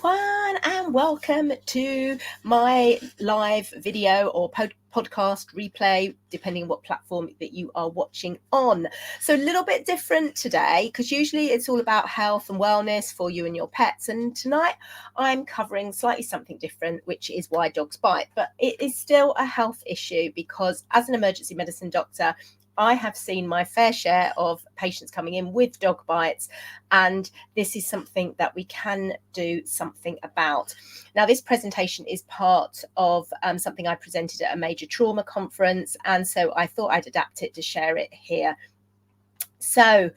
everyone, and welcome to my live video or podcast replay, depending on what platform that you are watching on. So a little bit different today, because usually it's all about health and wellness for you and your pets, and tonight I'm covering slightly something different, which is why dogs bite. But it is still a health issue, because as an emergency medicine doctor, I have seen my fair share of patients coming in with dog bites, and this is something that we can do something about. Now, this presentation is part of something I presented at a major trauma conference, and so I thought I'd adapt it to share it here. So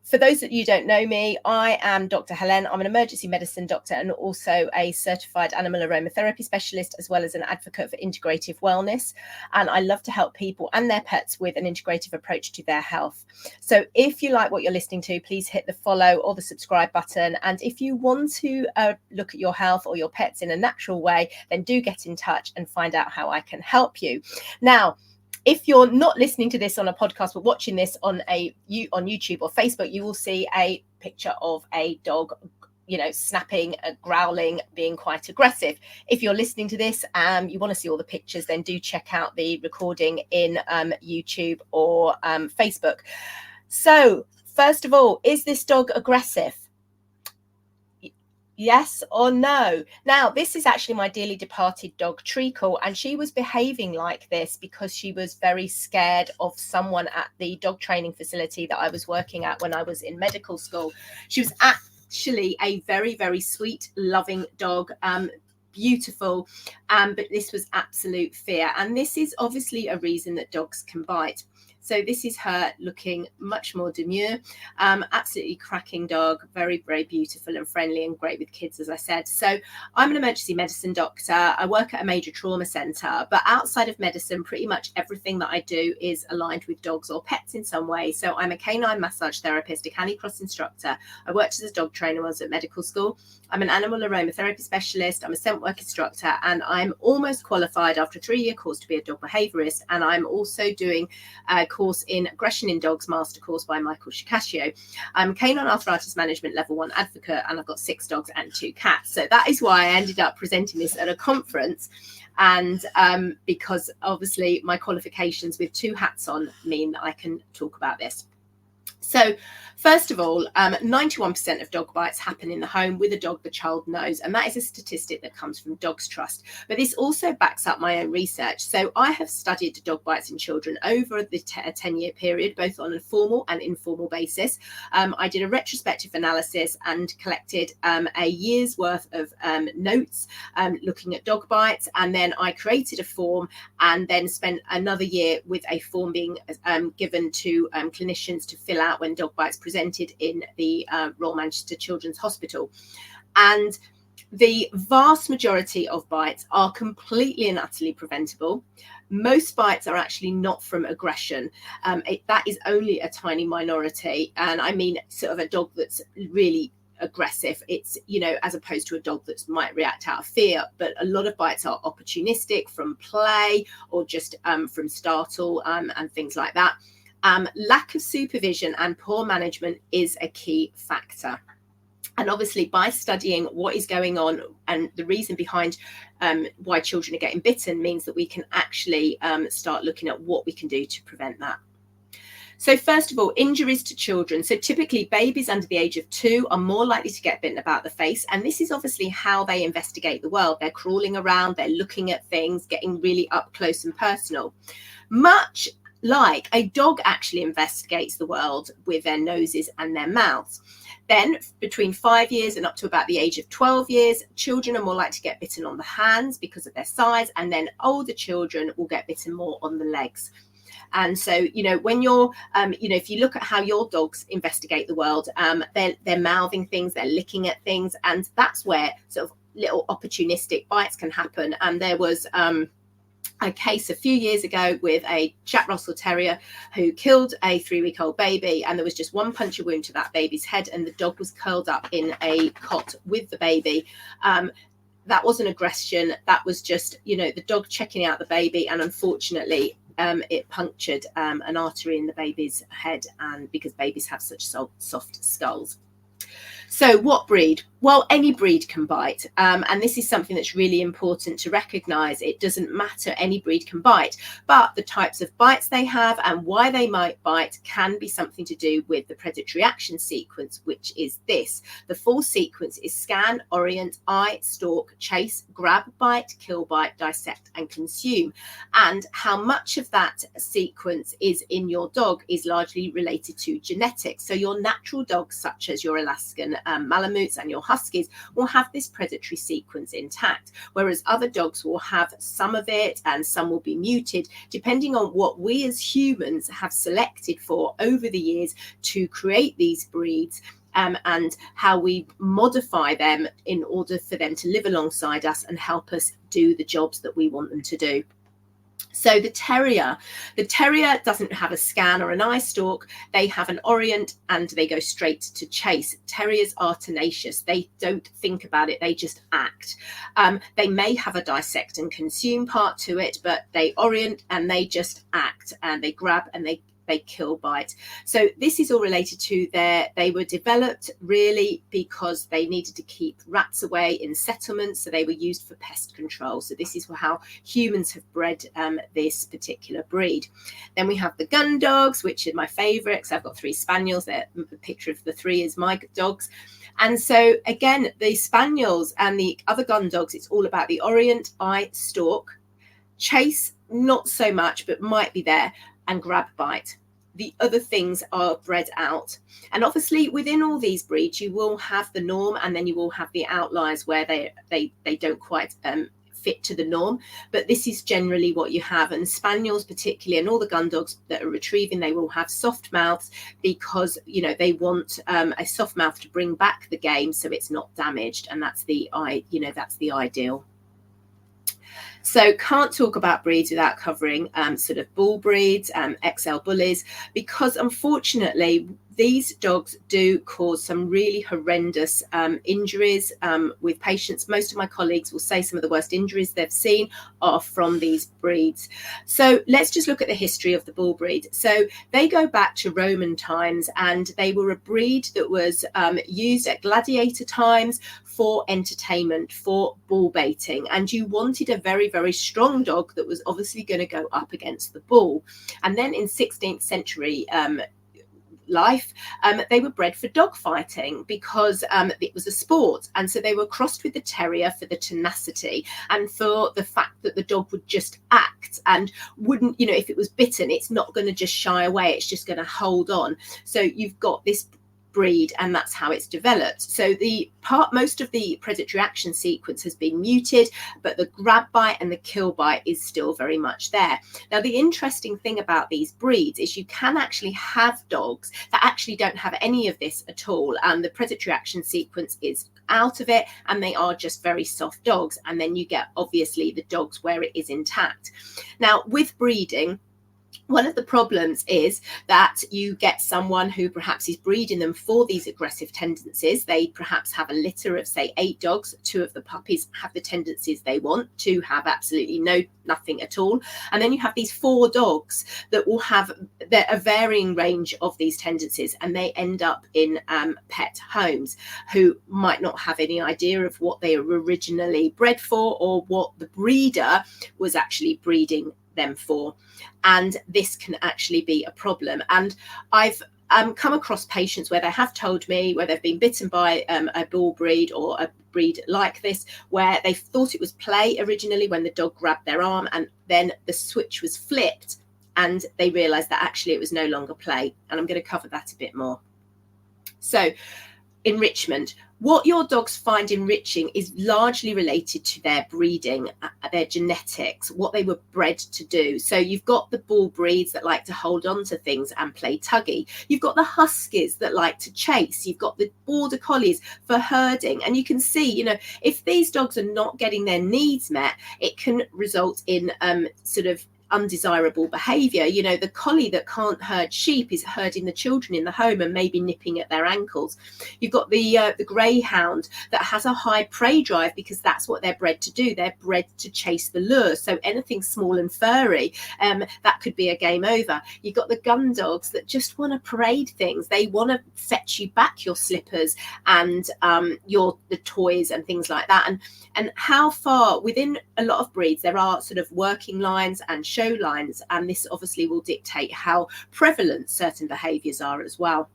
for those that you don't know me, I am Dr. Helen. I'm an emergency medicine doctor and also a certified animal aromatherapy specialist, as well as an advocate for integrative wellness. And I love to help people and their pets with an integrative approach to their health. So if you like what you're listening to, please hit the follow or the subscribe button. And if you want to look at your health or your pets in a natural way, then do get in touch and find out how I can help you. Now, if you're not listening to this on a podcast, but watching this on YouTube or Facebook, you will see a picture of a dog, snapping, growling, being quite aggressive. If you're listening to this and you want to see all the pictures, then do check out the recording in YouTube or Facebook. So first of all, is this dog aggressive? Yes or no? Now, this is actually my dearly departed dog, Treacle, and she was behaving like this because she was very scared of someone at the dog training facility that I was working at when I was in medical school. She was actually a very, very sweet, loving dog, beautiful, but this was absolute fear. And this is obviously a reason that dogs can bite. So this is her looking much more demure, absolutely cracking dog, very, very beautiful and friendly and great with kids, as I said. So I'm an emergency medicine doctor. I work at a major trauma centre, but outside of medicine, pretty much everything that I do is aligned with dogs or pets in some way. So I'm a canine massage therapist, a canicross instructor. I worked as a dog trainer when I was at medical school. I'm an animal aromatherapy specialist. I'm a scent work instructor, and I'm almost qualified after a 3-year course to be a dog behaviourist. And I'm also doing a course in aggression in dogs, master course by Michael Shikashio. I'm canine arthritis management level 1 advocate, and I've got 6 dogs and 2 cats. So that is why I ended up presenting this at a conference. And because obviously my qualifications with 2 hats on mean that I can talk about this. So first of all, 91% of dog bites happen in the home with a dog the child knows, and that is a statistic that comes from Dogs Trust. But this also backs up my own research. So I have studied dog bites in children over the 10-year period, both on a formal and informal basis. I did a retrospective analysis and collected a year's worth of notes looking at dog bites, and then I created a form and then spent another year with a form being given to clinicians to fill out when dog bites presented in the Royal Manchester Children's Hospital. And the vast majority of bites are completely and utterly preventable. Most bites are actually not from aggression. That is only a tiny minority. And I mean sort of a dog that's really aggressive. It's, as opposed to a dog that might react out of fear. But a lot of bites are opportunistic, from play or just from startle and things like that. Lack of supervision and poor management is a key factor. And obviously, by studying what is going on and the reason behind why children are getting bitten means that we can actually start looking at what we can do to prevent that. So first of all, injuries to children. So typically babies under the age of 2 are more likely to get bitten about the face. And this is obviously how they investigate the world. They're crawling around, they're looking at things, getting really up close and personal. Much like a dog actually investigates the world with their noses and their mouths. Then between 5 years and up to about the age of 12 years, children are more likely to get bitten on the hands because of their size. And then older children will get bitten more on the legs. And so, when you're, if you look at how your dogs investigate the world, they're mouthing things, they're licking at things. And that's where sort of little opportunistic bites can happen. And there was a case a few years ago with a Jack Russell Terrier who killed a 3-week-old baby, and there was just one puncture wound to that baby's head, and the dog was curled up in a cot with the baby. That wasn't aggression. That was just, the dog checking out the baby, and unfortunately it punctured an artery in the baby's head, and because babies have such soft skulls. So what breed? Well, any breed can bite, and this is something that's really important to recognise. It doesn't matter, any breed can bite, but the types of bites they have and why they might bite can be something to do with the predatory action sequence, which is this. The full sequence is scan, orient, eye, stalk, chase, grab, bite, kill, bite, dissect, and consume. And how much of that sequence is in your dog is largely related to genetics. So your natural dogs, such as your Alaskan Malamutes and your Huskies, will have this predatory sequence intact, whereas other dogs will have some of it and some will be muted, depending on what we as humans have selected for over the years to create these breeds. And how we modify them in order for them to live alongside us and help us do the jobs that we want them to do. So the terrier doesn't have a scan or an eye stalk. They have an orient and they go straight to chase. Terriers are tenacious. They don't think about it. They just act. They may have a dissect and consume part to it, but they orient and they just act, and they grab and they kill, bite. So this is all related to they were developed really because they needed to keep rats away in settlements, so they were used for pest control. So this is how humans have bred this particular breed. Then we have the gun dogs, which are my favourites. I've got 3 spaniels there. The picture of the 3 is my dogs. And so again, the spaniels and the other gun dogs, it's all about the orient, eye, stalk, chase, not so much, but might be there, and grab, bite. The other things are bred out. And obviously within all these breeds, you will have the norm, and then you will have the outliers where they don't quite fit to the norm. But this is generally what you have. And spaniels particularly, and all the gun dogs that are retrieving, they will have soft mouths because, you know, they want a soft mouth to bring back the game so it's not damaged. And that's the ideal. So can't talk about breeds without covering sort of bull breeds, XL bullies, because unfortunately these dogs do cause some really horrendous injuries with patients. Most of my colleagues will say some of the worst injuries they've seen are from these breeds. So let's just look at the history of the bull breed. So they go back to Roman times, and they were a breed that was used at gladiator times for entertainment, for bull baiting. And you wanted a very, very strong dog that was obviously going to go up against the bull. And then in 16th century life, they were bred for dog fighting because it was a sport, and so they were crossed with the terrier for the tenacity and for the fact that the dog would just act and wouldn't, you know, if it was bitten, it's not going to just shy away, it's just going to hold on. So you've got this breed, and that's how it's developed. So most of the predatory action sequence has been muted, but the grab bite and the kill bite is still very much there. Now, the interesting thing about these breeds is you can actually have dogs that actually don't have any of this at all, and the predatory action sequence is out of it, and they are just very soft dogs. And then you get obviously the dogs where it is intact. Now, with breeding, one of the problems is that you get someone who perhaps is breeding them for these aggressive tendencies. They perhaps have a litter of, say, 8 dogs. 2 of the puppies have the tendencies they want, 2 have absolutely nothing at all. And then you have these 4 dogs that will have a varying range of these tendencies, and they end up in pet homes who might not have any idea of what they were originally bred for or what the breeder was actually breeding them for. And this can actually be a problem. And I've come across patients where they have told me where they've been bitten by a bull breed or a breed like this, where they thought it was play originally when the dog grabbed their arm, and then the switch was flipped and they realized that actually it was no longer play. And I'm going to cover that a bit more. So enrichment. What your dogs find enriching is largely related to their breeding, their genetics, what they were bred to do. So you've got the bull breeds that like to hold on to things and play tuggy. You've got the huskies that like to chase. You've got the border collies for herding. And you can see, you know, if these dogs are not getting their needs met, it can result in sort of undesirable behavior. You know, the collie that can't herd sheep is herding the children in the home and maybe nipping at their ankles. You've got the greyhound that has a high prey drive because that's what they're bred to do. They're bred to chase the lure. So anything small and furry, that could be a game over. You've got the gun dogs that just want to parade things. They want to fetch you back your slippers and the toys and things like that. And how far within a lot of breeds there are sort of working lines and show lines, and this obviously will dictate how prevalent certain behaviors are as well.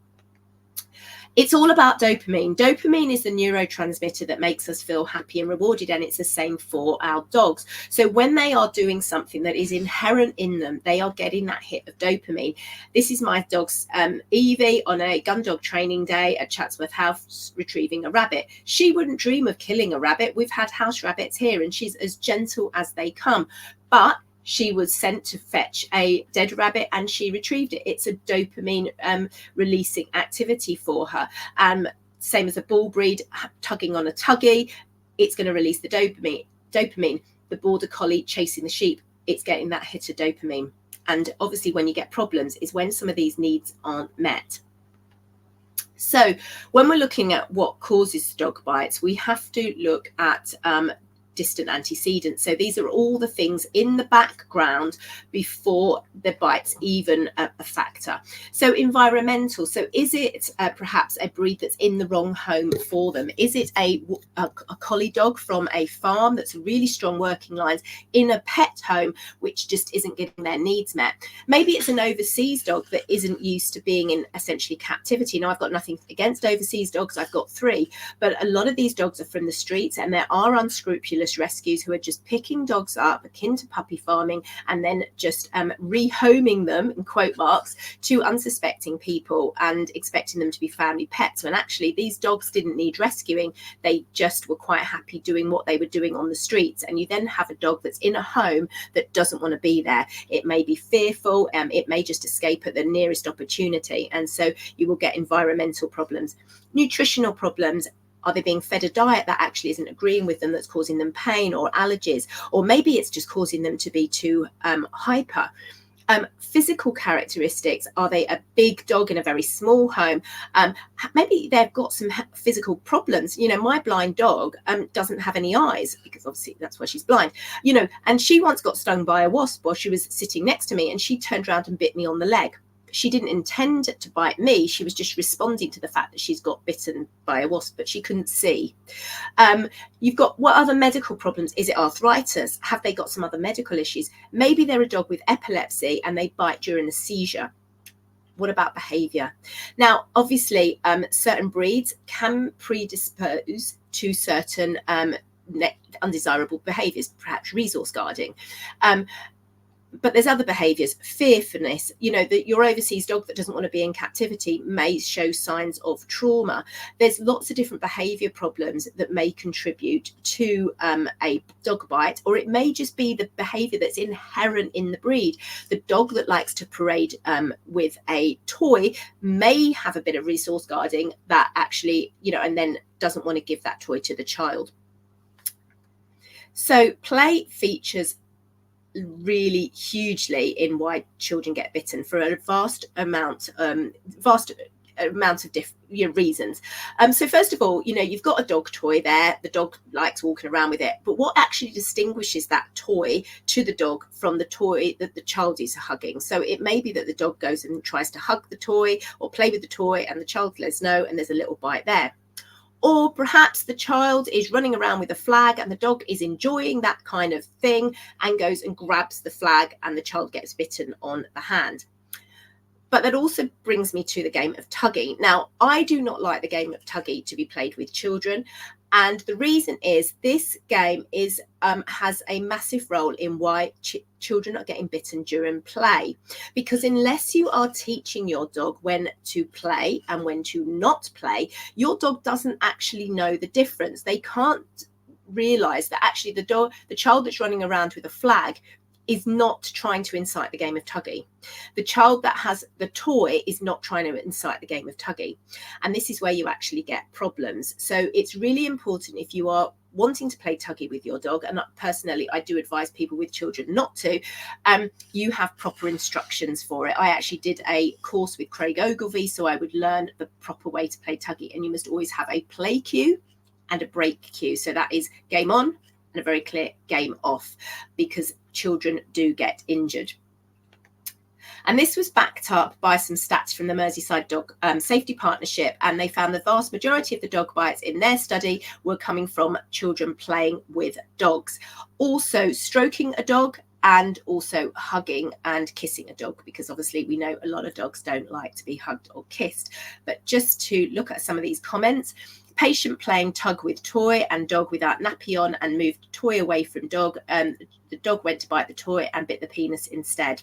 It's all about dopamine. Dopamine is the neurotransmitter that makes us feel happy and rewarded, and it's the same for our dogs. So when they are doing something that is inherent in them, they are getting that hit of dopamine. This is my dog's Evie on a gun dog training day at Chatsworth House retrieving a rabbit. She wouldn't dream of killing a rabbit. We've had house rabbits here, and she's as gentle as they come. But she was sent to fetch a dead rabbit and she retrieved it. It's a dopamine releasing activity for her. Same as a bull breed, tugging on a tuggy, it's going to release the dopamine. The border collie chasing the sheep, it's getting that hit of dopamine. And obviously when you get problems is when some of these needs aren't met. So when we're looking at what causes dog bites, we have to look at distant antecedents. So these are all the things in the background before the bite's even a factor. So environmental. So is it perhaps a breed that's in the wrong home for them? Is it a collie dog from a farm that's really strong working lines in a pet home which just isn't getting their needs met? Maybe it's an overseas dog that isn't used to being in essentially captivity. Now, I've got nothing against overseas dogs. I've got 3, but a lot of these dogs are from the streets, and there are unscrupulous rescues who are just picking dogs up akin to puppy farming and then just rehoming them in quote marks to unsuspecting people and expecting them to be family pets, when actually these dogs didn't need rescuing. They just were quite happy doing what they were doing on the streets. And you then have a dog that's in a home that doesn't want to be there. It may be fearful, it may just escape at the nearest opportunity, and so you will get environmental problems. Nutritional problems. Are they being fed a diet that actually isn't agreeing with them, that's causing them pain or allergies? Or maybe it's just causing them to be too hyper. Physical characteristics. Are they a big dog in a very small home? Maybe they've got some physical problems. You know, my blind dog doesn't have any eyes, because obviously that's why she's blind. You know, and she once got stung by a wasp while she was sitting next to me, and she turned around and bit me on the leg. She didn't intend to bite me. She was just responding to the fact that she's got bitten by a wasp, but she couldn't see. You've got, what other medical problems? Is it arthritis? Have they got some other medical issues? Maybe they're a dog with epilepsy and they bite during a seizure. What about behavior? Now, obviously, certain breeds can predispose to certain undesirable behaviors, perhaps resource guarding. But there's other behaviors, fearfulness. You know, that your overseas dog that doesn't want to be in captivity may show signs of trauma. There's lots of different behavior problems that may contribute to a dog bite, or it may just be the behavior that's inherent in the breed. The dog that likes to parade with a toy may have a bit of resource guarding that actually, you know, and then doesn't want to give that toy to the child. So play features really hugely in why children get bitten for a vast amount of different reasons. So first of all, you know, you've got a dog toy there. The dog likes walking around with it, but what actually distinguishes that toy to the dog from the toy that the child is hugging? So it may be that the dog goes and tries to hug the toy or play with the toy, and the child says no, and there's a little bite there. Or perhaps the child is running around with a flag and the dog is enjoying that kind of thing and goes and grabs the flag and the child gets bitten on the hand. But that also brings me to the game of tugging. Now, I do not like the game of tugging to be played with children. And the reason is this game has a massive role in why children are getting bitten during play. Because unless you are teaching your dog when to play and when to not play, your dog doesn't actually know the difference. They can't realize that actually the child that's running around with a flag is not trying to incite the game of tuggy. The child that has the toy is not trying to incite the game of tuggy. And this is where you actually get problems. So it's really important, if you are wanting to play tuggy with your dog, and personally I do advise people with children not to, you have proper instructions for it. I actually did a course with Craig Ogilvie, so I would learn the proper way to play tuggy, and you must always have a play cue and a break cue. So that is game on and a very clear game off, because children do get injured. And this was backed up by some stats from the Merseyside Dog Safety Partnership, and they found the vast majority of the dog bites in their study were coming from children playing with dogs. Also stroking a dog, and also hugging and kissing a dog, because obviously we know a lot of dogs don't like to be hugged or kissed. But just to look at some of these comments: patient playing tug with toy and dog without nappy on and moved toy away from dog. The dog went to bite the toy and bit the penis instead.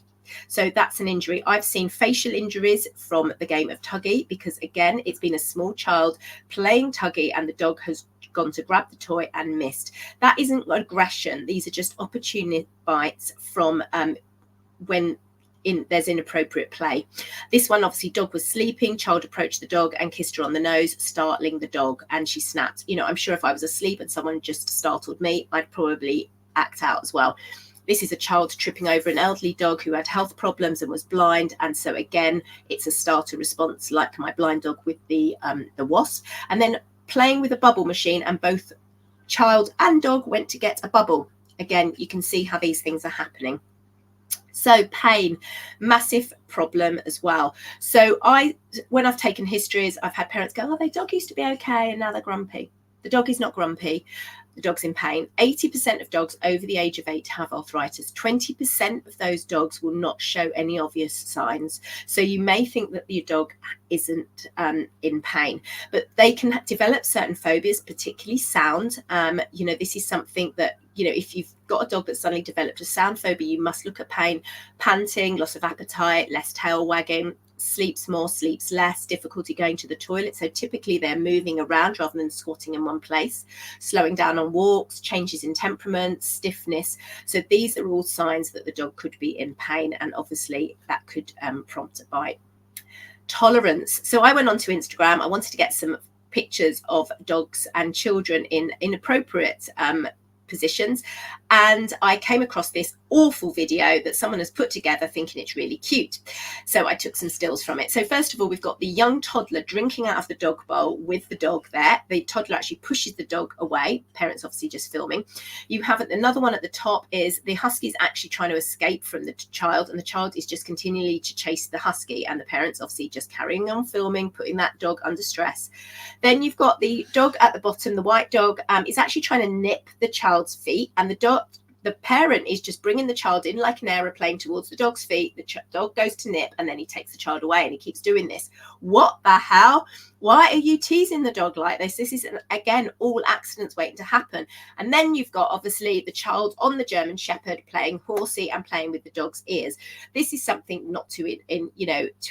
So that's an injury. I've seen facial injuries from the game of tuggy, because again, it's been a small child playing tuggy and the dog has gone to grab the toy and missed. That isn't aggression. These are just opportunity bites from when there's inappropriate play. This one, obviously, dog was sleeping, child approached the dog and kissed her on the nose, startling the dog, and she snapped. You know, I'm sure if I was asleep and someone just startled me, I'd probably act out as well. This is a child tripping over an elderly dog who had health problems and was blind. And so again, it's a starter response, like my blind dog with the wasp. And then playing with a bubble machine, and both child and dog went to get a bubble. Again, you can see how these things are happening. So pain, massive problem as well. So when I've taken histories, I've had parents go, oh, their dog used to be okay and now they're grumpy. The dog is not grumpy. The dog's in pain. 80% of dogs over the age of 8 have arthritis. 20% of those dogs will not show any obvious signs. So you may think that your dog isn't in pain, but they can develop certain phobias, particularly sound. You know, this is something that, you know, if you've got a dog that's suddenly developed a sound phobia, you must look at pain, panting, loss of appetite, less tail wagging, sleeps more, sleeps less, difficulty going to the toilet. So typically they're moving around rather than squatting in one place, slowing down on walks, changes in temperament, stiffness. So these are all signs that the dog could be in pain, and obviously that could prompt a bite. Tolerance. So I went onto Instagram. I wanted to get some pictures of dogs and children in inappropriate positions, and I came across this awful video that someone has put together thinking it's really cute. So I took some stills from it. So first of all, we've got the young toddler drinking out of the dog bowl with the dog there. The toddler actually pushes the dog away. Parents obviously just filming. You have another one at the top is the husky's actually trying to escape from the child, and the child is just continually to chase the husky, and the parents obviously just carrying on filming, putting that dog under stress. Then you've got the dog at the bottom. The white dog is actually trying to nip the child's feet, and the parent is just bringing the child in like an aeroplane towards the dog's feet. The dog goes to nip, and then he takes the child away, and he keeps doing this. What the hell? Why are you teasing the dog like this? This is, again, all accidents waiting to happen. And then you've got, obviously, the child on the German Shepherd playing horsey and playing with the dog's ears. This is something not to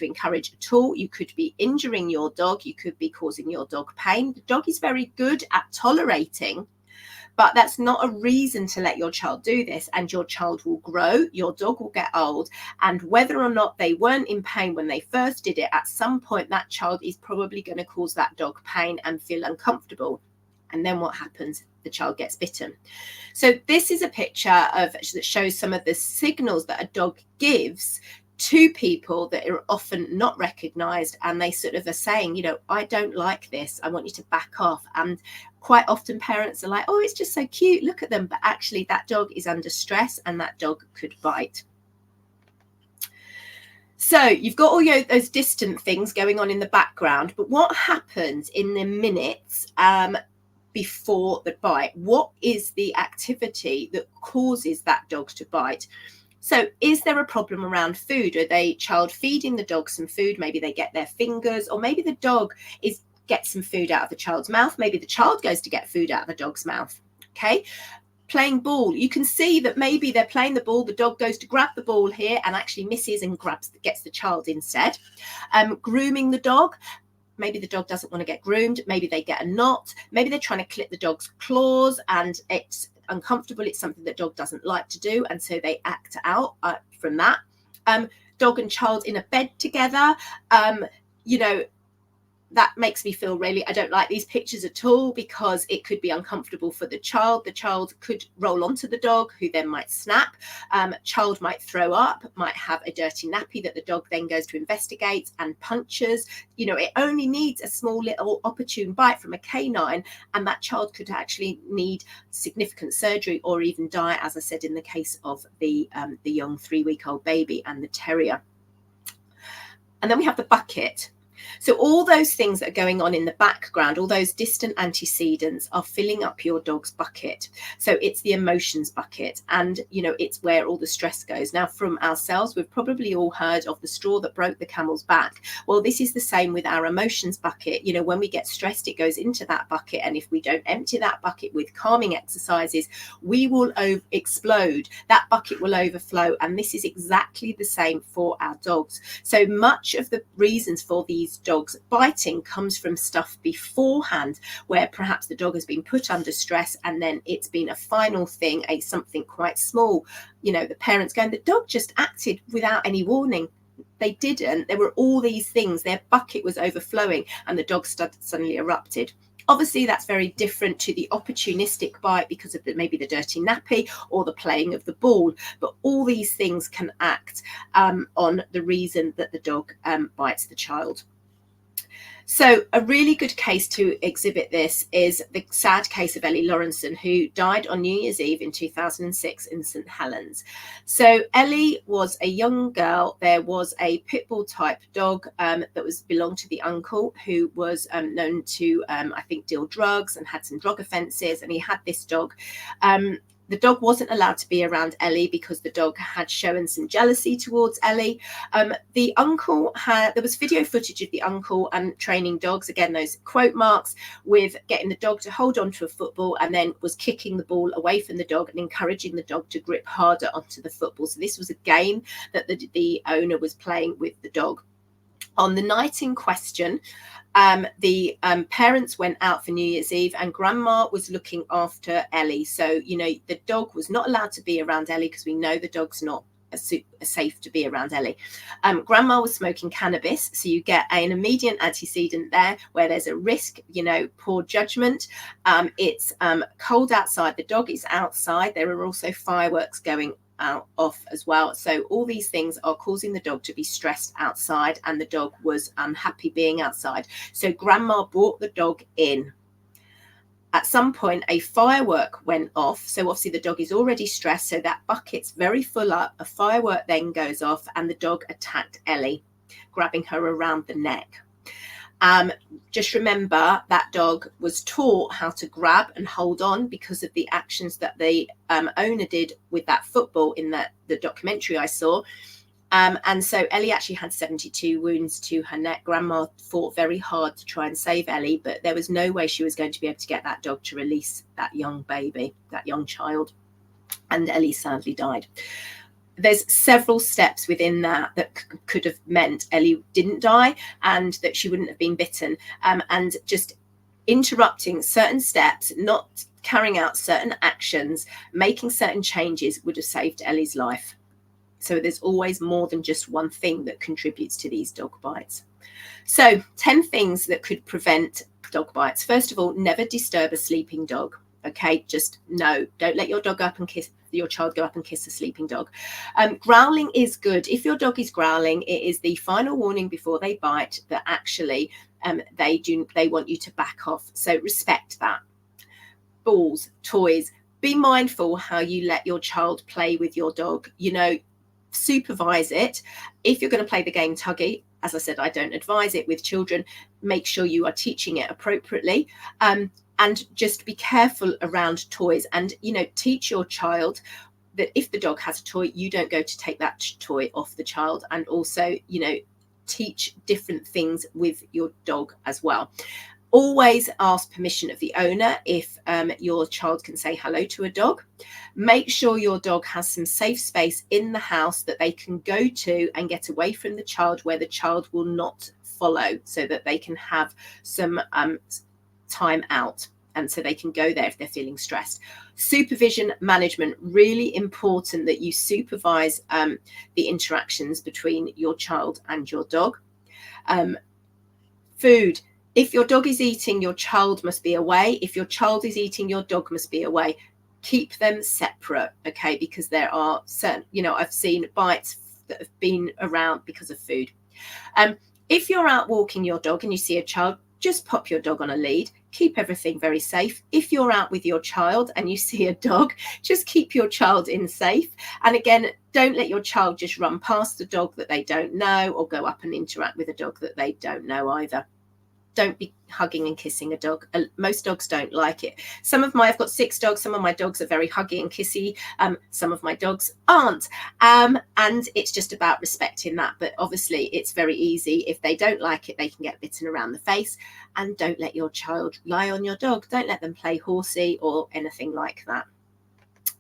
encourage at all. You could be injuring your dog. You could be causing your dog pain. The dog is very good at tolerating, but that's not a reason to let your child do this, and your child will grow, your dog will get old, and whether or not they weren't in pain when they first did it, at some point that child is probably going to cause that dog pain and feel uncomfortable. And then what happens? The child gets bitten. So this is a picture that shows some of the signals that a dog gives to people that are often not recognized, and they sort of are saying, you know, I don't like this, I want you to back off. And quite often parents are like, oh, it's just so cute, look at them, but actually that dog is under stress and that dog could bite. So you've got all those distant things going on in the background, but what happens in the minutes before the bite? What is the activity that causes that dog to bite? So is there a problem around food? Are they child feeding the dog some food? Maybe they get their fingers, or maybe the dog gets some food out of the child's mouth. Maybe the child goes to get food out of the dog's mouth. Okay. Playing ball. You can see that maybe they're playing the ball. The dog goes to grab the ball here and actually misses and gets the child instead. Grooming the dog. Maybe the dog doesn't want to get groomed. Maybe they get a knot. Maybe they're trying to clip the dog's claws and it's uncomfortable. It's something that dog doesn't like to do, and so they act out from that. Dog and child in a bed together. that makes me feel really, I don't like these pictures at all, because it could be uncomfortable for the child. The child could roll onto the dog, who then might snap. Child might throw up, might have a dirty nappy that the dog then goes to investigate and punctures. You know, it only needs a small little opportune bite from a canine, and that child could actually need significant surgery or even die, as I said, in the case of the young 3-week-old baby and the terrier. And then we have the bucket. So all those things that are going on in the background, all those distant antecedents, are filling up your dog's bucket. So it's the emotions bucket, and you know, it's where all the stress goes. Now, from ourselves, we've probably all heard of the straw that broke the camel's back. Well, this is the same with our emotions bucket. You know, when we get stressed, it goes into that bucket, and if we don't empty that bucket with calming exercises, we will explode. That bucket will overflow, and this is exactly the same for our dogs. So much of the reasons for these dogs biting comes from stuff beforehand, where perhaps the dog has been put under stress, and then it's been a final thing, something quite small. You know, the parents going, the dog just acted without any warning. They didn't. There were all these things. Their bucket was overflowing, and the dog suddenly erupted. Obviously, that's very different to the opportunistic bite because of maybe the dirty nappy or the playing of the ball. But all these things can act on the reason that the dog bites the child. So a really good case to exhibit this is the sad case of Ellie Lawrenson, who died on New Year's Eve in 2006 in St Helens. So Ellie was a young girl. There was a pit bull type dog that belonged to the uncle, who was known to, I think, deal drugs and had some drug offences. And he had this dog. The dog wasn't allowed to be around Ellie because the dog had shown some jealousy towards Ellie. The uncle there was video footage of the uncle and training dogs, again, those quote marks, with getting the dog to hold on to a football and then was kicking the ball away from the dog and encouraging the dog to grip harder onto the football. So this was a game that the owner was playing with the dog. On the night in question, the parents went out for New Year's Eve, and Grandma was looking after Ellie. So, you know, the dog was not allowed to be around Ellie because we know the dog's not safe to be around Ellie. Grandma was smoking cannabis, so you get an immediate antecedent there where there's a risk, you know, poor judgment. It's cold outside. The dog is outside. There are also fireworks going off as well. So all these things are causing the dog to be stressed outside, and the dog was unhappy being outside. So Grandma brought the dog in. At some point, a firework went off. So obviously the dog is already stressed, so that bucket's very full up. A firework then goes off, and the dog attacked Ellie, grabbing her around the neck. Just remember, that dog was taught how to grab and hold on because of the actions that the owner did with that football in the documentary I saw. And so Ellie actually had 72 wounds to her neck. Grandma fought very hard to try and save Ellie, but there was no way she was going to be able to get that dog to release that young baby, that young child. And Ellie sadly died. There's several steps within that could have meant Ellie didn't die and that she wouldn't have been bitten. And just interrupting certain steps, not carrying out certain actions, making certain changes would have saved Ellie's life. So there's always more than just one thing that contributes to these dog bites. So 10 things that could prevent dog bites. First of all, never disturb a sleeping dog. Okay, just no, don't let your dog up and kiss your child go up and kiss a sleeping dog. Growling is good. If your dog is growling, it is the final warning before they bite that actually they want you to back off. So respect that. Balls, toys, be mindful how you let your child play with your dog. You know, supervise it. If you're going to play the game tuggy, as I said, I don't advise it with children. Make sure you are teaching it appropriately. And just be careful around toys, and, you know, teach your child that if the dog has a toy, you don't go to take that toy off the child. And also, you know, teach different things with your dog as well. Always ask permission of the owner if your child can say hello to a dog. Make sure your dog has some safe space in the house that they can go to and get away from the child, where the child will not follow, so that they can have some time out, and so they can go there if they're feeling stressed. Supervision management, really important that you supervise the interactions between your child and your dog. Food, If your dog is eating, your child must be away. If your child is eating, your dog must be away. Keep them separate, okay? Because there are certain, I've seen bites that have been around because of food. If you're out walking your dog and you see a child, just pop your dog on a lead. Keep everything very safe. If you're out with your child and you see a dog, just keep your child in safe. And again, don't let your child just run past a dog that they don't know or go up and interact with a dog that they don't know either. Don't be hugging and kissing a dog. Most dogs don't like it. I've got 6 dogs. Some of my dogs are very huggy and kissy. Some of my dogs aren't. And it's just about respecting that. But obviously it's very easy. If they don't like it, they can get bitten around the face. And don't let your child lie on your dog. Don't let them play horsey or anything like that.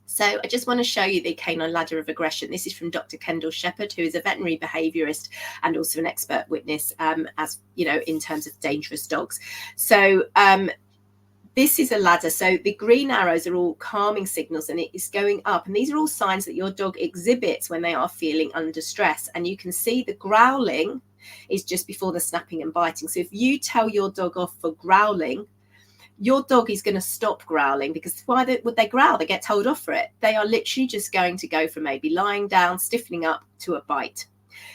So I just want to show you the canine ladder of aggression. This is from Dr. Kendall Shepherd, who is a veterinary behaviourist and also an expert witness, as you know, in terms of dangerous dogs. So this is a ladder. So the green arrows are all calming signals, and it is going up. And these are all signs that your dog exhibits when they are feeling under stress. And you can see the growling is just before the snapping and biting. So if you tell your dog off for growling, your dog is going to stop growling, because why would they growl? They get told off for it. They are literally just going to go from maybe lying down, stiffening up, to a bite.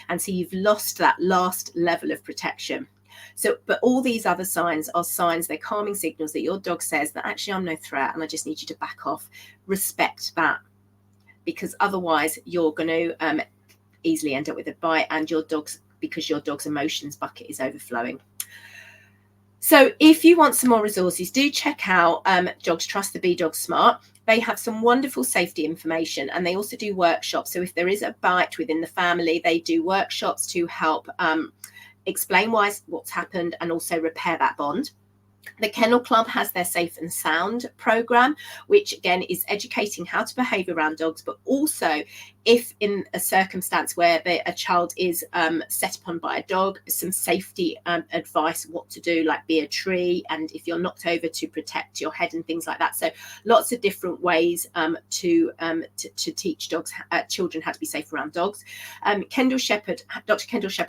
And so you've lost that last level of protection. So, but all these other signs are signs, they're calming signals that your dog says that actually I'm no threat and I just need you to back off. Respect that, because otherwise you're going to easily end up with a bite, and because your dog's emotions bucket is overflowing. So if you want some more resources, do check out Dogs Trust, the Be Dog Smart. They have some wonderful safety information, and they also do workshops. So if there is a bite within the family, they do workshops to help explain what's happened and also repair that bond. The Kennel Club has their Safe and Sound program, which again is educating how to behave around dogs, but also if in a circumstance where a child is set upon by a dog, some safety advice, what to do, like be a tree, and if you're knocked over, to protect your head and things like that. So lots of different ways to teach children how to be safe around dogs. Dr. Kendall Shepherd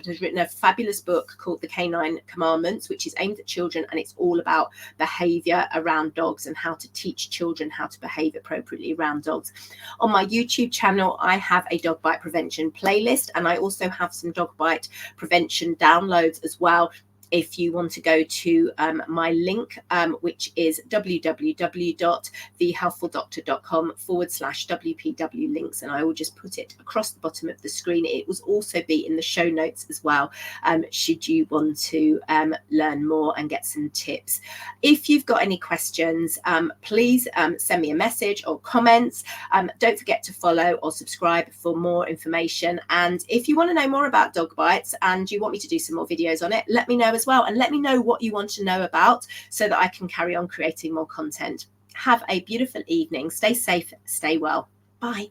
has written a fabulous book called The Canine Commandments, which is aimed at children, and it's all about behavior around dogs and how to teach children how to behave appropriately around dogs. On my YouTube channel, I have a dog bite prevention playlist, and I also have some dog bite prevention downloads as well. If you want to go to my link, which is www.thehealthfuldoctor.com/WPW links, and I will just put it across the bottom of the screen. It will also be in the show notes as well, should you want to learn more and get some tips. If you've got any questions, please send me a message or comments. Don't forget to follow or subscribe for more information. And if you want to know more about dog bites and you want me to do some more videos on it, let me know as well, and let me know what you want to know about so that I can carry on creating more content. Have a beautiful evening. Stay safe, stay well. Bye.